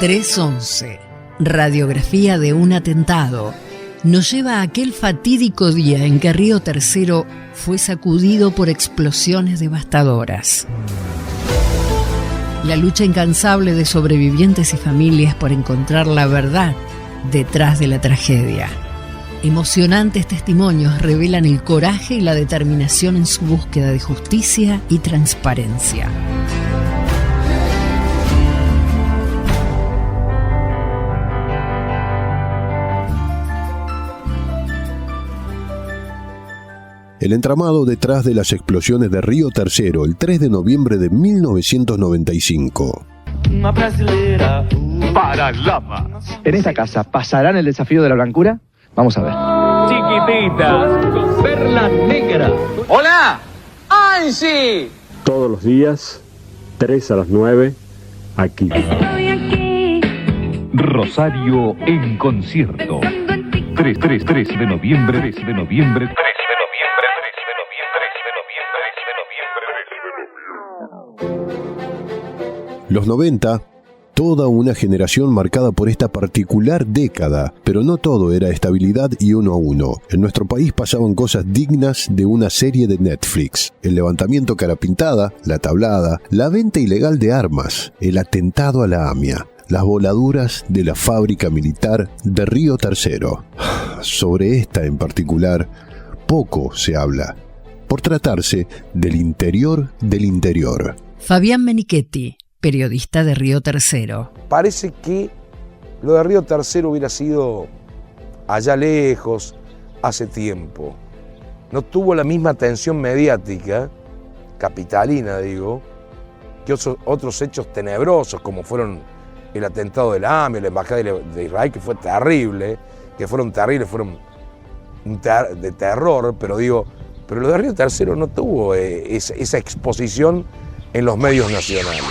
311, radiografía de un atentado, nos lleva a aquel fatídico día en que Río Tercero fue sacudido por explosiones devastadoras. La lucha incansable de sobrevivientes y familias por encontrar la verdad detrás de la tragedia. Emocionantes testimonios revelan el coraje y la determinación en su búsqueda de justicia y transparencia. El entramado detrás de las explosiones de Río Tercero el 3 de noviembre de 1995. Una brasilera para Lama. En esta casa, ¿pasarán el desafío de la blancura? Vamos a ver. Chiquititas con perla negra. ¡Hola! ¡Ansi! Todos los días, 3 a las 9, aquí. Estoy aquí. Rosario en concierto. 3 de noviembre. Los 90, toda una generación marcada por esta particular década, pero no todo era estabilidad y uno a uno. En nuestro país pasaban cosas dignas de una serie de Netflix. El levantamiento cara pintada, la tablada, la venta ilegal de armas, el atentado a la AMIA, las voladuras de la fábrica militar de Río Tercero. Sobre esta en particular, poco se habla, por tratarse del interior del interior. Fabián Menichetti, periodista de Río Tercero. Parece que lo de Río Tercero hubiera sido allá lejos, hace tiempo. No tuvo la misma atención mediática, capitalina digo, que otros hechos tenebrosos como fueron el atentado de la AMIA, la embajada de Israel, que fue terrible, fueron de terror, pero lo de Río Tercero no tuvo esa exposición en los medios nacionales.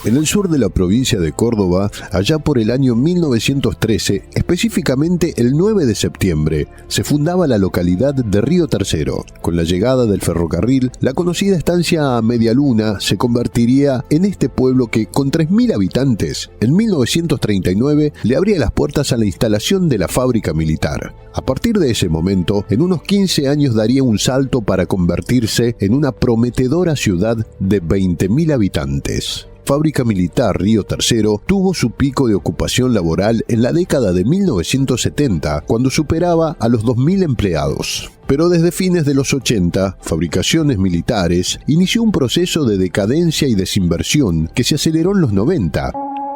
En el sur de la provincia de Córdoba, allá por el año 1913, específicamente el 9 de septiembre, se fundaba la localidad de Río Tercero. Con la llegada del ferrocarril, la conocida estancia Medialuna se convertiría en este pueblo que, con 3.000 habitantes, en 1939 le abría las puertas a la instalación de la fábrica militar. A partir de ese momento, en unos 15 años daría un salto para convertirse en una prometedora ciudad de 20.000 habitantes. Fábrica Militar Río Tercero tuvo su pico de ocupación laboral en la década de 1970, cuando superaba a los 2.000 empleados. Pero desde fines de los 80, Fabricaciones Militares inició un proceso de decadencia y desinversión que se aceleró en los 90.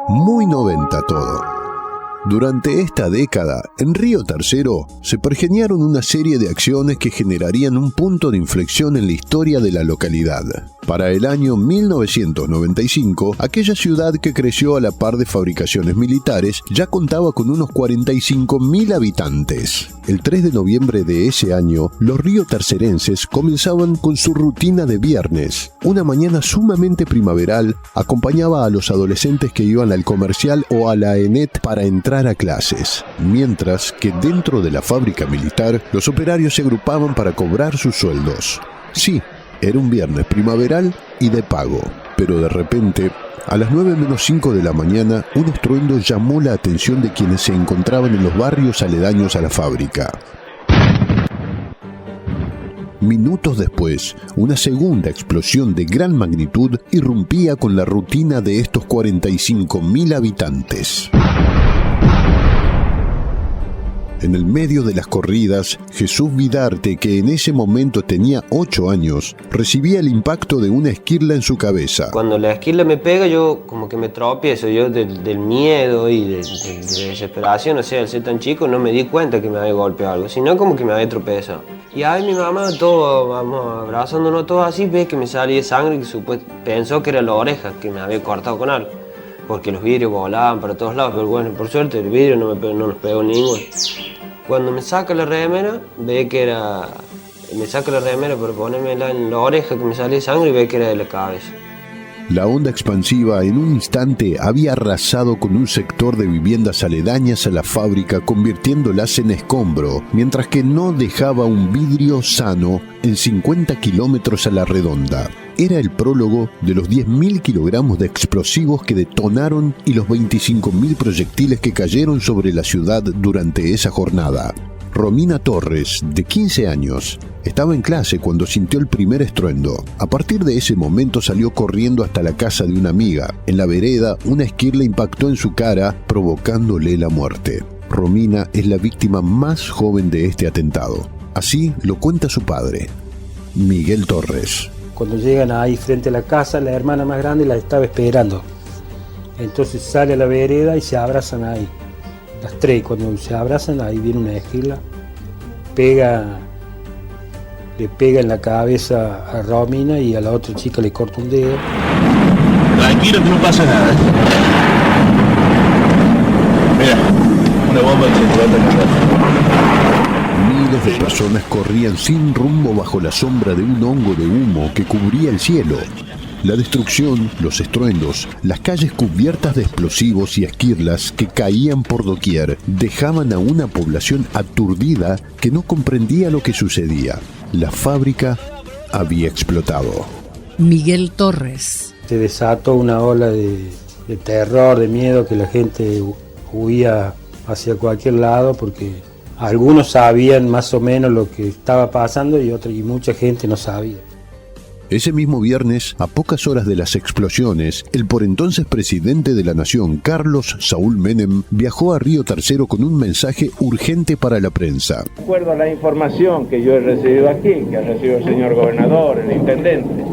Muy 90 todo. Durante esta década, en Río Tercero, se pergeñaron una serie de acciones que generarían un punto de inflexión en la historia de la localidad. Para el año 1995, aquella ciudad que creció a la par de Fabricaciones Militares ya contaba con unos 45.000 habitantes. El 3 de noviembre de ese año, los riotercerenses comenzaban con su rutina de viernes. Una mañana sumamente primaveral acompañaba a los adolescentes que iban al comercial o a la ENET para entrar a clases, mientras que dentro de la fábrica militar los operarios se agrupaban para cobrar sus sueldos. Sí, era un viernes primaveral y de pago, pero de repente, a las 9:05 de la mañana, un estruendo llamó la atención de quienes se encontraban en los barrios aledaños a la fábrica. Minutos después, una segunda explosión de gran magnitud irrumpía con la rutina de estos 45.000 habitantes. En el medio de las corridas, Jesús Vidarte, que en ese momento tenía 8 años, recibía el impacto de una esquirla en su cabeza. Cuando la esquirla me pega, yo como que me tropiezo, yo del miedo y de desesperación, o sea, al ser tan chico no me di cuenta que me había golpeado algo, sino como que me había tropezado. Y ahí mi mamá, todo, vamos abrazándonos todos así, ve que me salía sangre y pensó que era la oreja, que me había cortado con algo, porque los vidrios volaban para todos lados, pero bueno, por suerte el vidrio no nos pegó ninguno. Cuando me saca la remera, ve que era... Me saca la remera para ponérmela en la oreja, que me salía sangre, y ve que era de la cabeza. La onda expansiva en un instante había arrasado con un sector de viviendas aledañas a la fábrica, convirtiéndolas en escombro, mientras que no dejaba un vidrio sano en 50 kilómetros a la redonda. era el prólogo de los 10.000 kilogramos de explosivos que detonaron y los 25.000 proyectiles que cayeron sobre la ciudad durante esa jornada. Romina Torres, de 15 años, estaba en clase cuando sintió el primer estruendo. A partir de ese momento salió corriendo hasta la casa de una amiga. En la vereda, una esquirla impactó en su cara, provocándole la muerte. Romina es la víctima más joven de este atentado. Así lo cuenta su padre, Miguel Torres. Cuando llegan ahí frente a la casa, la hermana más grande la estaba esperando. Entonces sale a la vereda y se abrazan ahí. Las tres, cuando se abrazan, ahí viene una esquila, le pega en la cabeza a Romina y a la otra chica le corta un dedo. Tranquilo que no pasa nada. Mira, una bomba de 50. Miles de personas corrían sin rumbo bajo la sombra de un hongo de humo que cubría el cielo. La destrucción, los estruendos, las calles cubiertas de explosivos y esquirlas que caían por doquier dejaban a una población aturdida que no comprendía lo que sucedía. La fábrica había explotado. Miguel Torres. Se desató una ola de terror, de miedo, que la gente huía hacia cualquier lado porque algunos sabían más o menos lo que estaba pasando y mucha gente no sabía. Ese mismo viernes, a pocas horas de las explosiones, el por entonces presidente de la nación, Carlos Saúl Menem, viajó a Río Tercero con un mensaje urgente para la prensa. De acuerdo a la información que yo he recibido aquí, que ha recibido el señor gobernador, el intendente,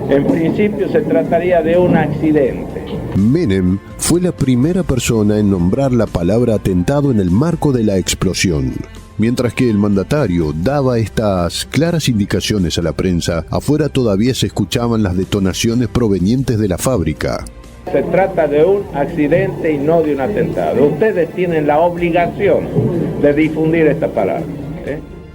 en principio se trataría de un accidente. Menem fue la primera persona en nombrar la palabra atentado en el marco de la explosión. Mientras que el mandatario daba estas claras indicaciones a la prensa, afuera todavía se escuchaban las detonaciones provenientes de la fábrica. Se trata de un accidente y no de un atentado. Ustedes tienen la obligación de difundir esta palabra.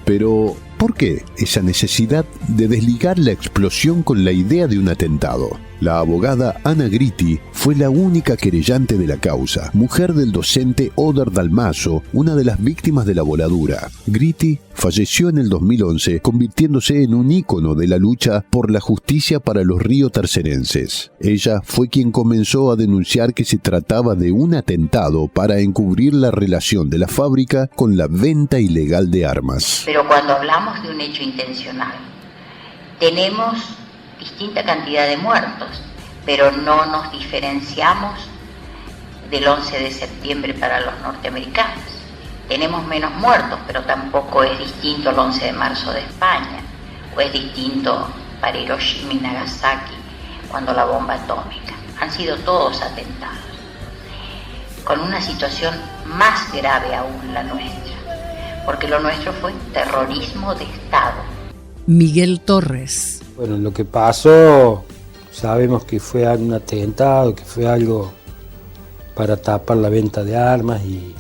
Pero, ¿por qué esa necesidad de desligar la explosión con la idea de un atentado? La abogada Ana Gritti fue la única querellante de la causa, mujer del docente Oder Dalmaso, una de las víctimas de la voladura. Gritti falleció en el 2011, convirtiéndose en un ícono de la lucha por la justicia para los riotercerenses. Ella fue quien comenzó a denunciar que se trataba de un atentado para encubrir la relación de la fábrica con la venta ilegal de armas. Pero cuando hablamos de un hecho intencional, tenemos distinta cantidad de muertos, pero no nos diferenciamos del 11 de septiembre para los norteamericanos. Tenemos menos muertos, pero tampoco es distinto al 11 de marzo de España, o es distinto para Hiroshima y Nagasaki cuando la bomba atómica. Han sido todos atentados, con una situación más grave aún la nuestra, porque lo nuestro fue terrorismo de Estado. Miguel Torres. Bueno, lo que pasó, sabemos que fue un atentado, que fue algo para tapar la venta de armas y...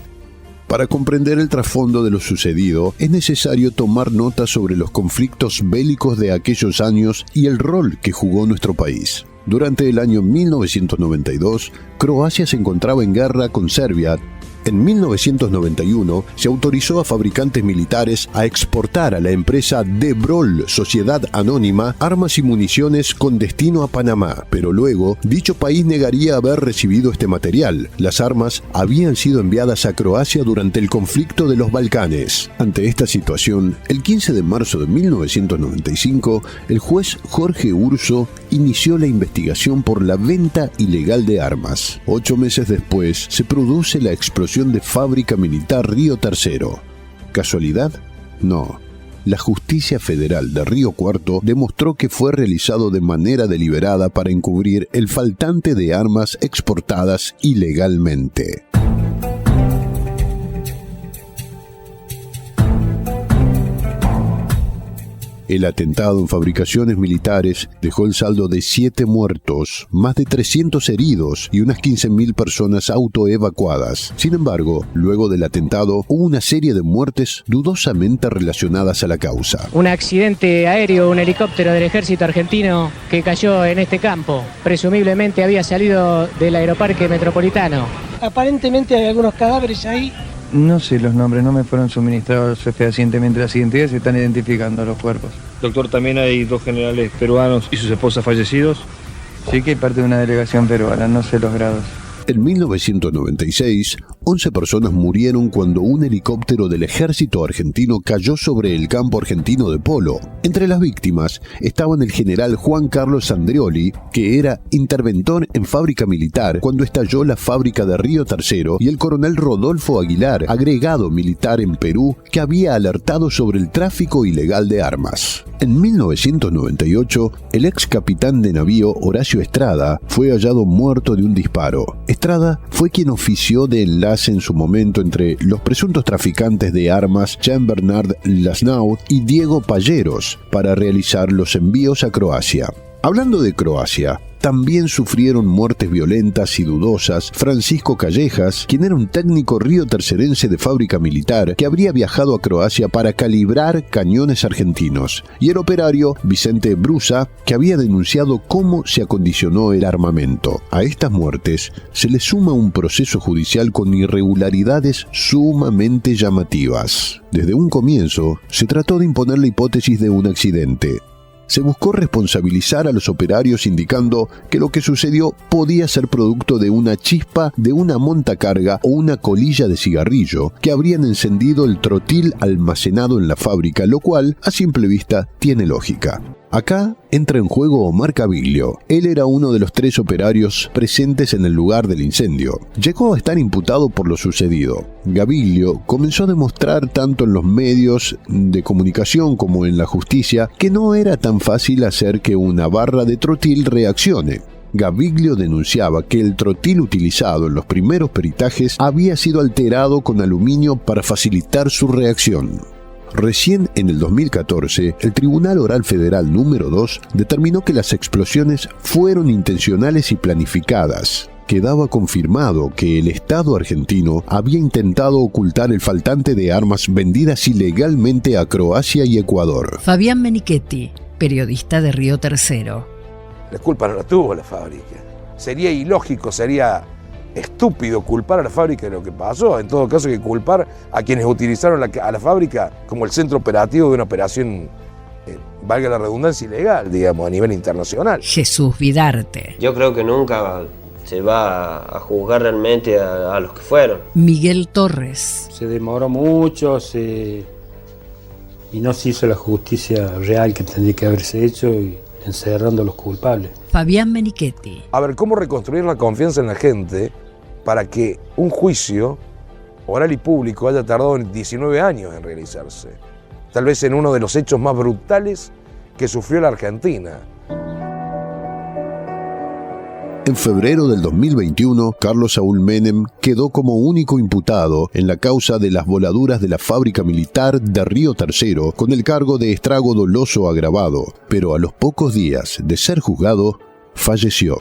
Para comprender el trasfondo de lo sucedido, es necesario tomar nota sobre los conflictos bélicos de aquellos años y el rol que jugó nuestro país. Durante el año 1992, Croacia se encontraba en guerra con Serbia. En 1991 se autorizó a fabricantes militares a exportar a la empresa DeBrol, Sociedad Anónima, armas y municiones con destino a Panamá, pero luego dicho país negaría haber recibido este material. Las armas habían sido enviadas a Croacia durante el conflicto de los Balcanes. Ante esta situación, el 15 de marzo de 1995, el juez Jorge Urso inició la investigación por la venta ilegal de armas. 8 meses después, se produce la explosión de Fábrica Militar Río Tercero. ¿Casualidad? No. La Justicia Federal de Río Cuarto demostró que fue realizado de manera deliberada para encubrir el faltante de armas exportadas ilegalmente. El atentado en fabricaciones militares dejó el saldo de 7 muertos, más de 300 heridos y unas 15.000 personas autoevacuadas. Sin embargo, luego del atentado hubo una serie de muertes dudosamente relacionadas a la causa. Un accidente aéreo, un helicóptero del ejército argentino que cayó en este campo. Presumiblemente había salido del aeroparque metropolitano. Aparentemente hay algunos cadáveres ahí No sé los nombres, no me fueron suministrados fehacientemente. Las identidades se están identificando los cuerpos. Doctor, ¿también hay 2 generales peruanos y sus esposas fallecidos? Sí que hay parte de una delegación peruana, no sé los grados. En 1996, 11 personas murieron cuando un helicóptero del ejército argentino cayó sobre el campo argentino de polo. Entre las víctimas estaban el general Juan Carlos Andreoli, que era interventor en fábrica militar cuando estalló la fábrica de Río Tercero, y el coronel Rodolfo Aguilar, agregado militar en Perú, que había alertado sobre el tráfico ilegal de armas. En 1998, el ex capitán de navío Horacio Estrada fue hallado muerto de un disparo. Estrada fue quien ofició de enlace en su momento entre los presuntos traficantes de armas Jean-Bernard Lasnaud y Diego Palleros para realizar los envíos a Croacia. Hablando de Croacia, también sufrieron muertes violentas y dudosas Francisco Callejas, quien era un técnico riotercerense de fábrica militar que habría viajado a Croacia para calibrar cañones argentinos, y el operario Vicente Brusa, que había denunciado cómo se acondicionó el armamento. A estas muertes se le suma un proceso judicial con irregularidades sumamente llamativas. Desde un comienzo, se trató de imponer la hipótesis de un accidente. Se buscó responsabilizar a los operarios indicando que lo que sucedió podía ser producto de una chispa de una montacarga o una colilla de cigarrillo que habrían encendido el trotil almacenado en la fábrica, lo cual, a simple vista, tiene lógica. Acá entra en juego Omar Gaviglio. Él era uno de los 3 operarios presentes en el lugar del incendio. Llegó a estar imputado por lo sucedido. Gaviglio comenzó a demostrar tanto en los medios de comunicación como en la justicia que no era tan fácil hacer que una barra de trotil reaccione. Gaviglio denunciaba que el trotil utilizado en los primeros peritajes había sido alterado con aluminio para facilitar su reacción. Recién en el 2014, el Tribunal Oral Federal número 2 determinó que las explosiones fueron intencionales y planificadas. Quedaba confirmado que el Estado argentino había intentado ocultar el faltante de armas vendidas ilegalmente a Croacia y Ecuador. Fabián Menichetti, periodista de Río Tercero. La culpa no la tuvo la fábrica. Sería ilógico, sería estúpido culpar a la fábrica de lo que pasó. En todo caso, hay que culpar a quienes utilizaron a la fábrica como el centro operativo de una operación, valga la redundancia, ilegal, digamos, a nivel internacional. Jesús Vidarte. Yo creo que nunca se va a juzgar realmente a los que fueron. Miguel Torres. Se demoró mucho y no se hizo la justicia real que tendría que haberse hecho, y encerrando a los culpables. Fabián Menichetti. A ver, ¿cómo reconstruir la confianza en la gente para que un juicio oral y público haya tardado 19 años en realizarse? Tal vez en uno de los hechos más brutales que sufrió la Argentina. En febrero del 2021, Carlos Saúl Menem quedó como único imputado en la causa de las voladuras de la fábrica militar de Río Tercero con el cargo de estrago doloso agravado, pero a los pocos días de ser juzgado, falleció.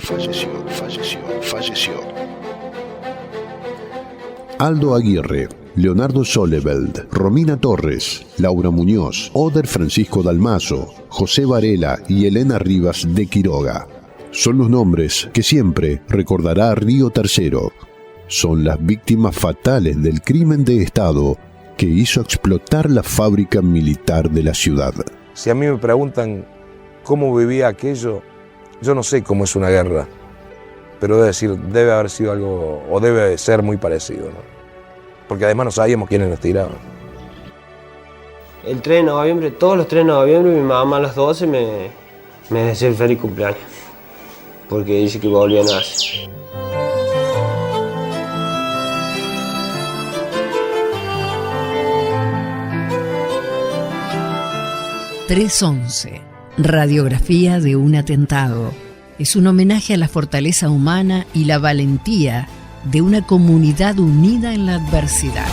Aldo Aguirre, Leonardo Soleveld, Romina Torres, Laura Muñoz, Oder Francisco Dalmazo, José Varela y Elena Rivas de Quiroga. Son los nombres que siempre recordará Río Tercero. Son las víctimas fatales del crimen de Estado que hizo explotar la fábrica militar de la ciudad. Si a mí me preguntan cómo vivía aquello, yo no sé cómo es una guerra, pero debe haber sido algo, o debe ser muy parecido, ¿no? Porque además no sabíamos quiénes nos tiraban. El 3 de noviembre, todos los 3 de noviembre, mi mamá a las 12 me desea el feliz cumpleaños, porque dice que volvió a nacer. ...311... Radiografía de un atentado. Es un homenaje a la fortaleza humana y la valentía de una comunidad unida en la adversidad.